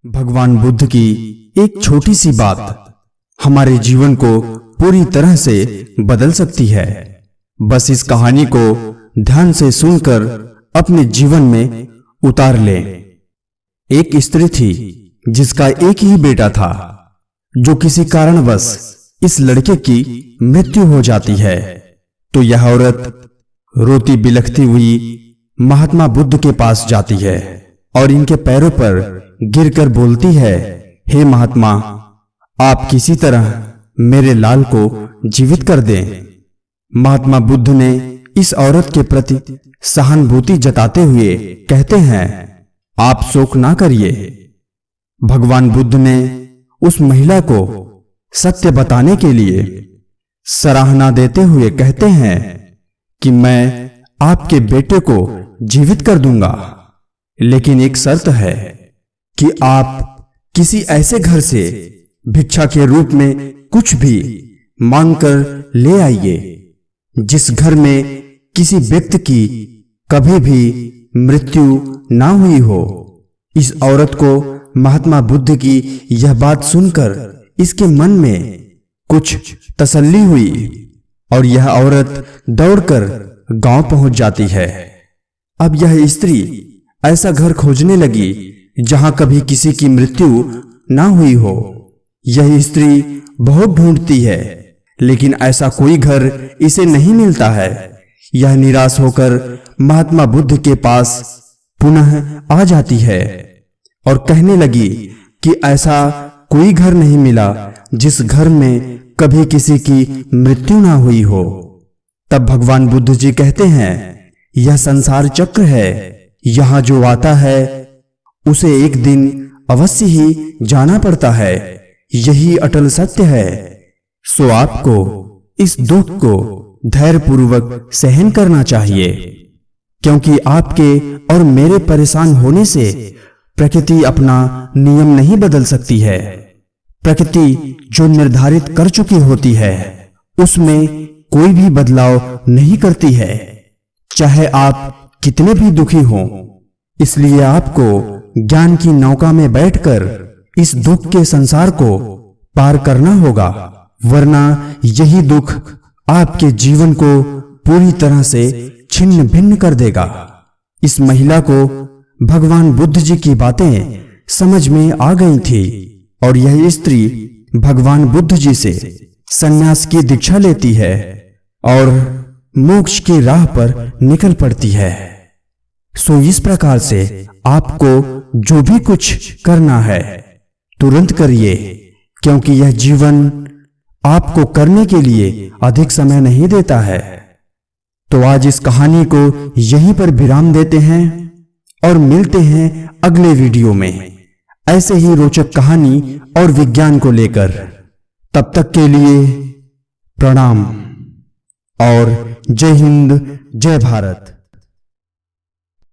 भगवान बुद्ध की एक छोटी सी बात हमारे जीवन को पूरी तरह से बदल सकती है। बस इस कहानी को ध्यान से सुनकर अपने जीवन में उतार लें। एक स्त्री थी जिसका एक ही बेटा था, जो किसी कारणवश इस लड़के की मृत्यु हो जाती है। तो यह औरत रोती बिलखती हुई महात्मा बुद्ध के पास जाती है और इनके पैरों पर गिरकर बोलती है, हे महात्मा, आप किसी तरह मेरे लाल को जीवित कर दें। महात्मा बुद्ध ने इस औरत के प्रति सहानुभूति जताते हुए कहते हैं, आप शोक ना करिए। भगवान बुद्ध ने उस महिला को सत्य बताने के लिए सराहना देते हुए कहते हैं कि मैं आपके बेटे को जीवित कर दूंगा, लेकिन एक शर्त है कि आप किसी ऐसे घर से भिक्षा के रूप में कुछ भी मांगकर ले आइए जिस घर में किसी व्यक्ति की कभी भी मृत्यु ना हुई हो। इस औरत को महात्मा बुद्ध की यह बात सुनकर इसके मन में कुछ तसल्ली हुई और यह औरत दौड़कर गांव पहुंच जाती है। अब यह स्त्री ऐसा घर खोजने लगी जहां कभी किसी की मृत्यु ना हुई हो। यह स्त्री बहुत ढूंढती है, लेकिन ऐसा कोई घर इसे नहीं मिलता है। यह निराश होकर महात्मा बुद्ध के पास पुनः आ जाती है और कहने लगी कि ऐसा कोई घर नहीं मिला जिस घर में कभी किसी की मृत्यु ना हुई हो। तब भगवान बुद्ध जी कहते हैं, यह संसार चक्र है, यहां जो आता है उसे एक दिन अवश्य ही जाना पड़ता है। यही अटल सत्य है। सो आपको इस दुख को धैर्यपूर्वक सहन करना चाहिए, क्योंकि आपके और मेरे परेशान होने से प्रकृति अपना नियम नहीं बदल सकती है। प्रकृति जो निर्धारित कर चुकी होती है उसमें कोई भी बदलाव नहीं करती है, चाहे आप कितने भी दुखी हों। इसलिए आपको ज्ञान की नौका में बैठकर इस दुख के संसार को पार करना होगा, वरना यही दुख आपके जीवन को पूरी तरह से छिन्न भिन्न कर देगा। इस महिला को भगवान बुद्ध जी की बातें समझ में आ गई थी और यह स्त्री भगवान बुद्ध जी से संन्यास की दीक्षा लेती है और मोक्ष की राह पर निकल पड़ती है। सो इस प्रकार से आपको जो भी कुछ करना है तुरंत करिए, क्योंकि यह जीवन आपको करने के लिए अधिक समय नहीं देता है। तो आज इस कहानी को यहीं पर विराम देते हैं और मिलते हैं अगले वीडियो में ऐसे ही रोचक कहानी और विज्ञान को लेकर। तब तक के लिए प्रणाम और जय हिंद, जय भारत।